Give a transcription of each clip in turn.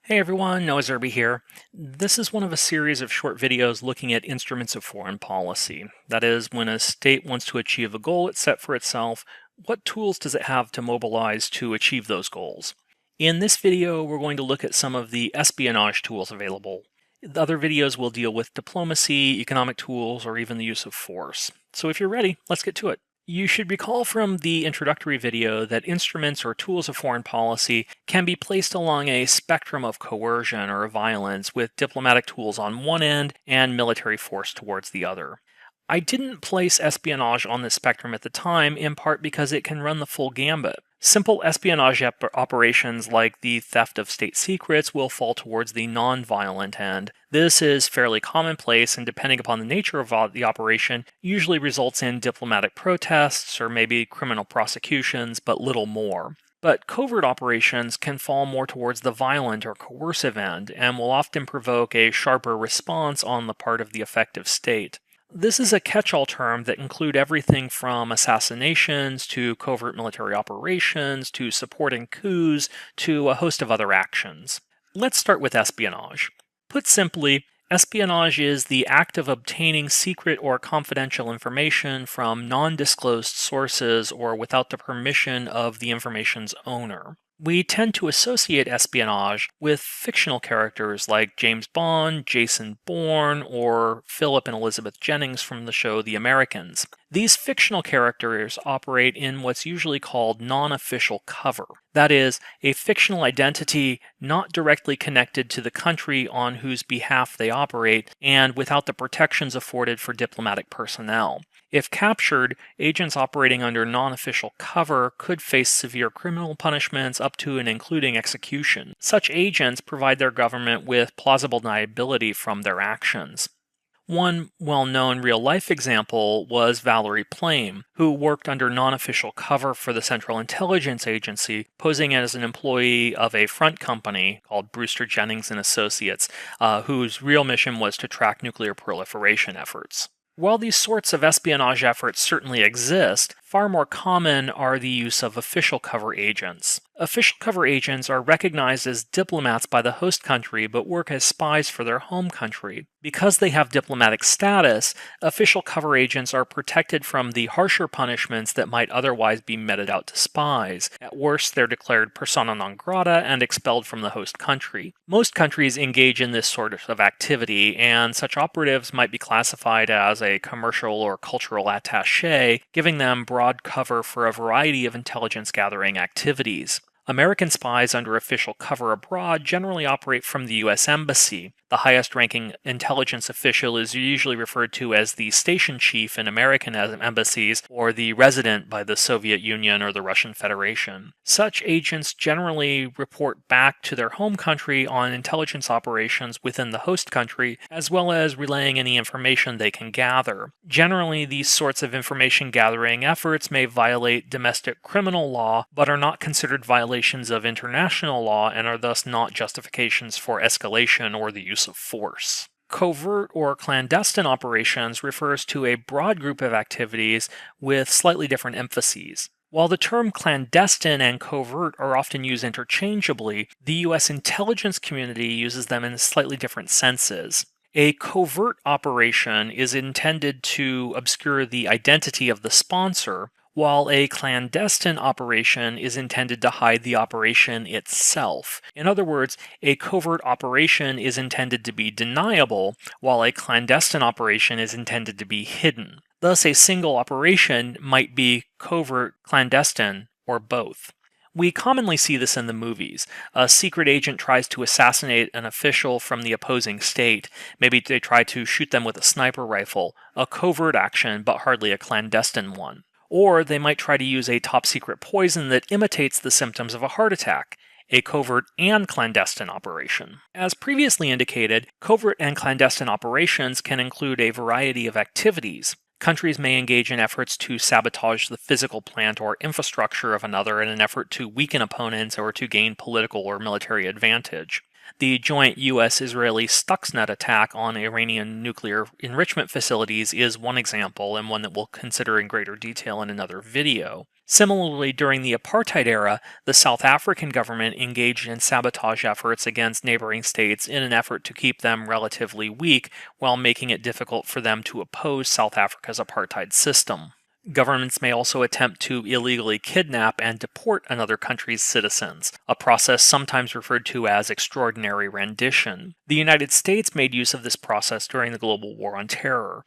Hey everyone, Noah Zerby here. This is one of a series of short videos looking at instruments of foreign policy. That is, when a state wants to achieve a goal it set for itself, what tools does it have to mobilize to achieve those goals? In this video, we're going to look at some of the espionage tools available. The other videos will deal with diplomacy, economic tools, or even the use of force. So if you're ready, let's get to it. You should recall from the introductory video that instruments or tools of foreign policy can be placed along a spectrum of coercion or violence, with diplomatic tools on one end and military force towards the other. I didn't place espionage on this spectrum at the time, in part because it can run the full gambit. Simple espionage operations like the theft of state secrets will fall towards the non-violent end. This is fairly commonplace, and depending upon the nature of the operation, usually results in diplomatic protests or maybe criminal prosecutions, but little more. But covert operations can fall more towards the violent or coercive end, and will often provoke a sharper response on the part of the effective state. This is a catch-all term that include everything from assassinations to covert military operations to supporting coups to a host of other actions. Let's start with espionage. Put simply, espionage is the act of obtaining secret or confidential information from non-disclosed sources or without the permission of the information's owner. We tend to associate espionage with fictional characters like James Bond, Jason Bourne, or Philip and Elizabeth Jennings from the show The Americans. These fictional characters operate in what's usually called non-official cover. That is, a fictional identity not directly connected to the country on whose behalf they operate, and without the protections afforded for diplomatic personnel. If captured, agents operating under non-official cover could face severe criminal punishments up to and including execution. Such agents provide their government with plausible deniability from their actions. One well-known real-life example was Valerie Plame, who worked under non-official cover for the Central Intelligence Agency, posing as an employee of a front company called Brewster Jennings and Associates, whose real mission was to track nuclear proliferation efforts. While these sorts of espionage efforts certainly exist, far more common are the use of official cover agents. Official cover agents are recognized as diplomats by the host country but work as spies for their home country. Because they have diplomatic status, official cover agents are protected from the harsher punishments that might otherwise be meted out to spies. At worst, they're declared persona non grata and expelled from the host country. Most countries engage in this sort of activity, and such operatives might be classified as a commercial or cultural attaché, giving them broad cover for a variety of intelligence gathering activities. American spies under official cover abroad generally operate from the U.S. Embassy. The highest-ranking intelligence official is usually referred to as the station chief in American embassies, or the resident by the Soviet Union or the Russian Federation. Such agents generally report back to their home country on intelligence operations within the host country, as well as relaying any information they can gather. Generally, these sorts of information gathering efforts may violate domestic criminal law, but are not considered violations of international law and are thus not justifications for escalation or the use of force. Covert or clandestine operations refers to a broad group of activities with slightly different emphases. While the term clandestine and covert are often used interchangeably, the U.S. intelligence community uses them in slightly different senses. A covert operation is intended to obscure the identity of the sponsor, while a clandestine operation is intended to hide the operation itself. In other words, a covert operation is intended to be deniable, while a clandestine operation is intended to be hidden. Thus, a single operation might be covert, clandestine, or both. We commonly see this in the movies. A secret agent tries to assassinate an official from the opposing state. Maybe they try to shoot them with a sniper rifle, a covert action, but hardly a clandestine one. Or they might try to use a top-secret poison that imitates the symptoms of a heart attack, a covert and clandestine operation. As previously indicated, covert and clandestine operations can include a variety of activities. Countries may engage in efforts to sabotage the physical plant or infrastructure of another in an effort to weaken opponents or to gain political or military advantage. The joint U.S.-Israeli Stuxnet attack on Iranian nuclear enrichment facilities is one example, and one that we'll consider in greater detail in another video. Similarly, during the apartheid era, the South African government engaged in sabotage efforts against neighboring states in an effort to keep them relatively weak while making it difficult for them to oppose South Africa's apartheid system. Governments may also attempt to illegally kidnap and deport another country's citizens, a process sometimes referred to as extraordinary rendition. The United States made use of this process during the global war on terror.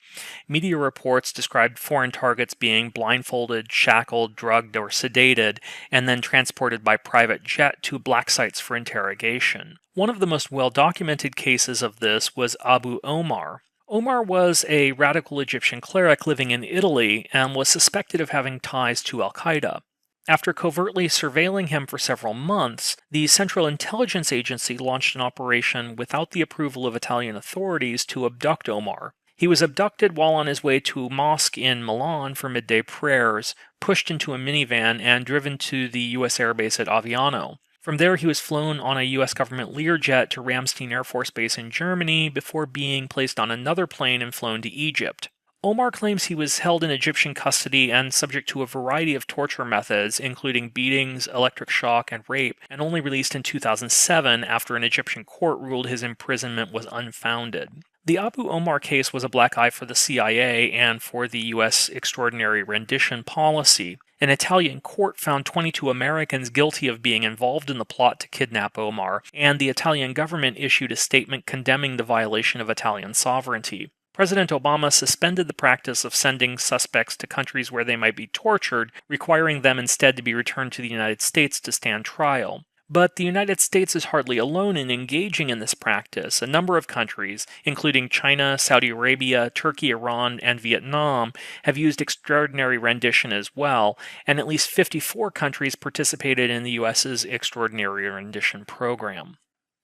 Media reports described foreign targets being blindfolded, shackled, drugged, or sedated, and then transported by private jet to black sites for interrogation. One of the most well-documented cases of this was Abu Omar. Omar was a radical Egyptian cleric living in Italy and was suspected of having ties to al-Qaeda. After covertly surveilling him for several months, the Central Intelligence Agency launched an operation without the approval of Italian authorities to abduct Omar. He was abducted while on his way to a mosque in Milan for midday prayers, pushed into a minivan, and driven to the U.S. airbase at Aviano. From there, he was flown on a U.S. government Learjet to Ramstein Air Force Base in Germany before being placed on another plane and flown to Egypt. Omar claims he was held in Egyptian custody and subject to a variety of torture methods, including beatings, electric shock, and rape, and only released in 2007 after an Egyptian court ruled his imprisonment was unfounded. The Abu Omar case was a black eye for the CIA and for the U.S. extraordinary rendition policy. An Italian court found 22 Americans guilty of being involved in the plot to kidnap Omar, and the Italian government issued a statement condemning the violation of Italian sovereignty. President Obama suspended the practice of sending suspects to countries where they might be tortured, requiring them instead to be returned to the United States to stand trial. But the United States is hardly alone in engaging in this practice. A number of countries, including China, Saudi Arabia, Turkey, Iran, and Vietnam, have used extraordinary rendition as well, and at least 54 countries participated in the U.S.'s extraordinary rendition program.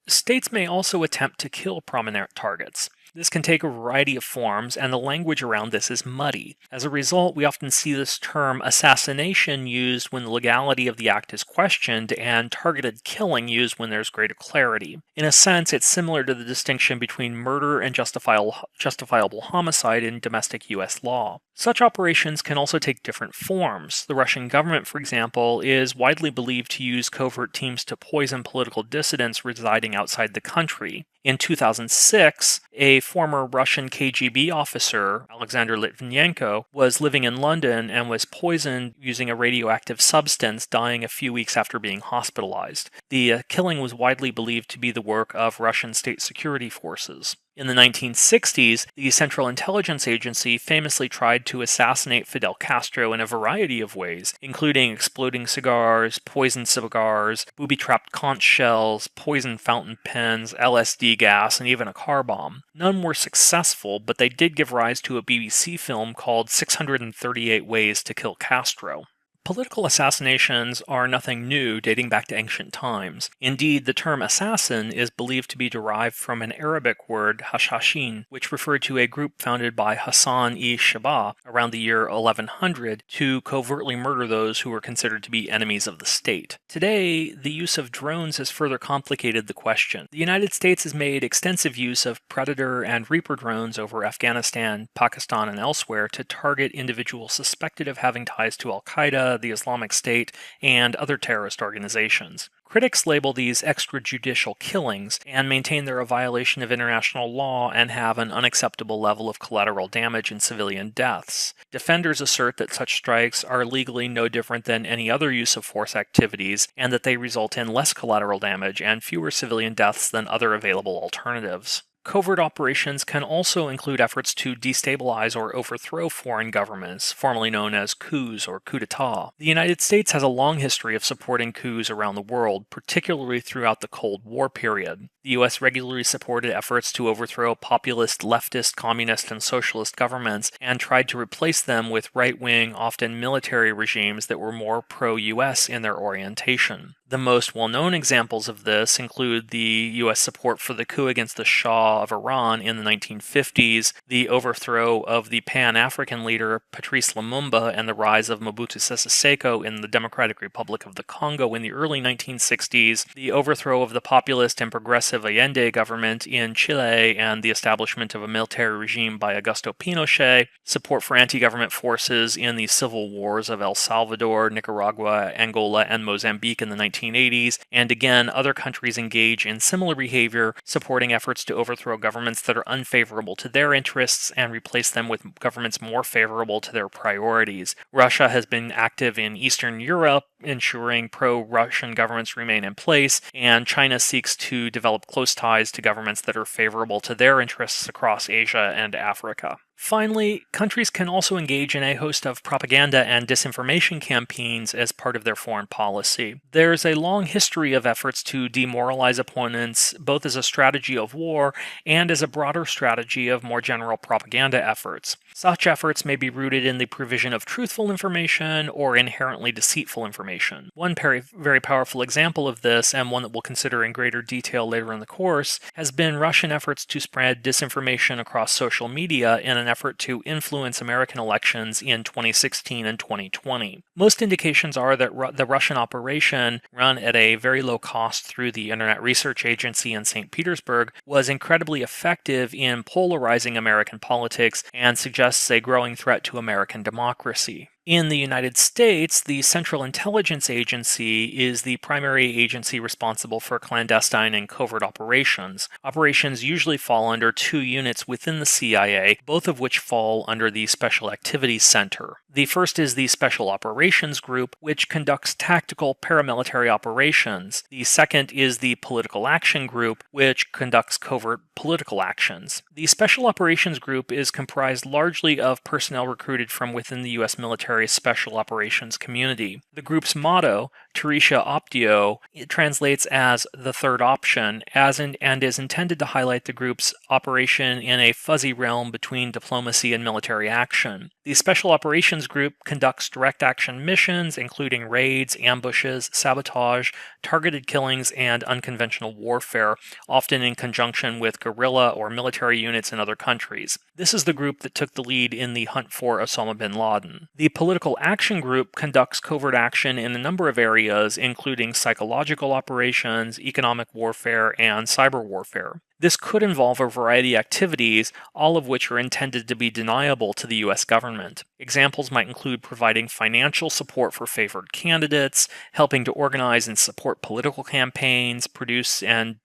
States may also attempt to kill prominent targets. This can take a variety of forms, and the language around this is muddy. As a result, we often see this term assassination used when the legality of the act is questioned, and targeted killing used when there's greater clarity. In a sense, it's similar to the distinction between murder and justifiable homicide in domestic U.S. law. Such operations can also take different forms. The Russian government, for example, is widely believed to use covert teams to poison political dissidents residing outside the country. In 2006, a former Russian KGB officer, Alexander Litvinenko, was living in London and was poisoned using a radioactive substance, dying a few weeks after being hospitalized. The killing was widely believed to be the work of Russian state security forces. In the 1960s, the Central Intelligence Agency famously tried to assassinate Fidel Castro in a variety of ways, including exploding cigars, poisoned cigars, booby-trapped conch shells, poisoned fountain pens, LSD gas, and even a car bomb. None were successful, but they did give rise to a BBC film called 638 Ways to Kill Castro. Political assassinations are nothing new, dating back to ancient times. Indeed, the term assassin is believed to be derived from an Arabic word, hashashin, which referred to a group founded by Hassan-i-Shaba around the year 1100 to covertly murder those who were considered to be enemies of the state. Today, the use of drones has further complicated the question. The United States has made extensive use of Predator and Reaper drones over Afghanistan, Pakistan, and elsewhere to target individuals suspected of having ties to al-Qaeda, the Islamic State, and other terrorist organizations. Critics label these extrajudicial killings and maintain they're a violation of international law and have an unacceptable level of collateral damage and civilian deaths. Defenders assert that such strikes are legally no different than any other use of force activities and that they result in less collateral damage and fewer civilian deaths than other available alternatives. Covert operations can also include efforts to destabilize or overthrow foreign governments, formerly known as coups or coup d'etat. The United States has a long history of supporting coups around the world, particularly throughout the Cold War period. The U.S. regularly supported efforts to overthrow populist, leftist, communist, and socialist governments and tried to replace them with right-wing, often military regimes that were more pro-U.S. in their orientation. The most well-known examples of this include the U.S. support for the coup against the Shah of Iran in the 1950s, the overthrow of the Pan-African leader Patrice Lumumba, and the rise of Mobutu Sese Seko in the Democratic Republic of the Congo in the early 1960s, the overthrow of the populist and progressive Allende government in Chile, and the establishment of a military regime by Augusto Pinochet, support for anti-government forces in the civil wars of El Salvador, Nicaragua, Angola, and Mozambique in the 1980s, and again, other countries engage in similar behavior, supporting efforts to overthrow governments that are unfavorable to their interests and replace them with governments more favorable to their priorities. Russia has been active in Eastern Europe, ensuring pro-Russian governments remain in place, and China seeks to develop close ties to governments that are favorable to their interests across Asia and Africa. Finally, countries can also engage in a host of propaganda and disinformation campaigns as part of their foreign policy. There's a long history of efforts to demoralize opponents, both as a strategy of war and as a broader strategy of more general propaganda efforts. Such efforts may be rooted in the provision of truthful information or inherently deceitful information. One very powerful example of this, and one that we'll consider in greater detail later in the course, has been Russian efforts to spread disinformation across social media in an effort to influence American elections in 2016 and 2020. Most indications are that the Russian operation, run at a very low cost through the Internet Research Agency in St. Petersburg, was incredibly effective in polarizing American politics and suggests a growing threat to American democracy. In the United States, the Central Intelligence Agency is the primary agency responsible for clandestine and covert operations. Operations usually fall under two units within the CIA, both of which fall under the Special Activities Center. The first is the Special Operations Group, which conducts tactical paramilitary operations. The second is the Political Action Group, which conducts covert political actions. The Special Operations Group is comprised largely of personnel recruited from within the U.S. military special operations community. The group's motto, Teresia Optio, it translates as the third option, and is intended to highlight the group's operation in a fuzzy realm between diplomacy and military action. The Special Operations Group conducts direct action missions, including raids, ambushes, sabotage, targeted killings, and unconventional warfare, often in conjunction with guerrilla or military units in other countries. This is the group that took the lead in the hunt for Osama bin Laden. The Political Action Group conducts covert action in a number of areas, including psychological operations, economic warfare, and cyber warfare. This could involve a variety of activities, all of which are intended to be deniable to the U.S. government. Examples might include providing financial support for favored candidates, helping to organize and support political campaigns, produce and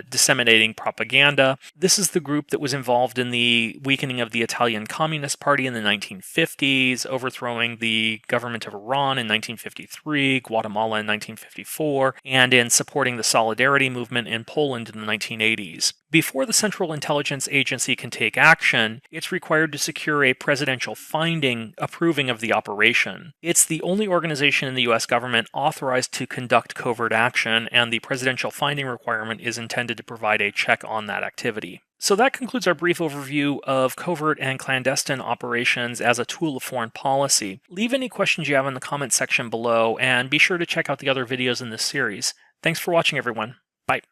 disseminating propaganda. This is the group that was involved in the weakening of the Italian Communist Party in the 1950s, overthrowing the government of Iran in 1953, Guatemala in 1954, and in supporting the Solidarity movement in Poland in the 1980s. Before the Central Intelligence Agency can take action, it's required to secure a presidential finding approving of the operation. It's the only organization in the U.S. government authorized to conduct covert action, and the presidential finding requirement is intended to provide a check on that activity. So that concludes our brief overview of covert and clandestine operations as a tool of foreign policy. Leave any questions you have in the comments section below, and be sure to check out the other videos in this series. Thanks for watching, everyone. Bye.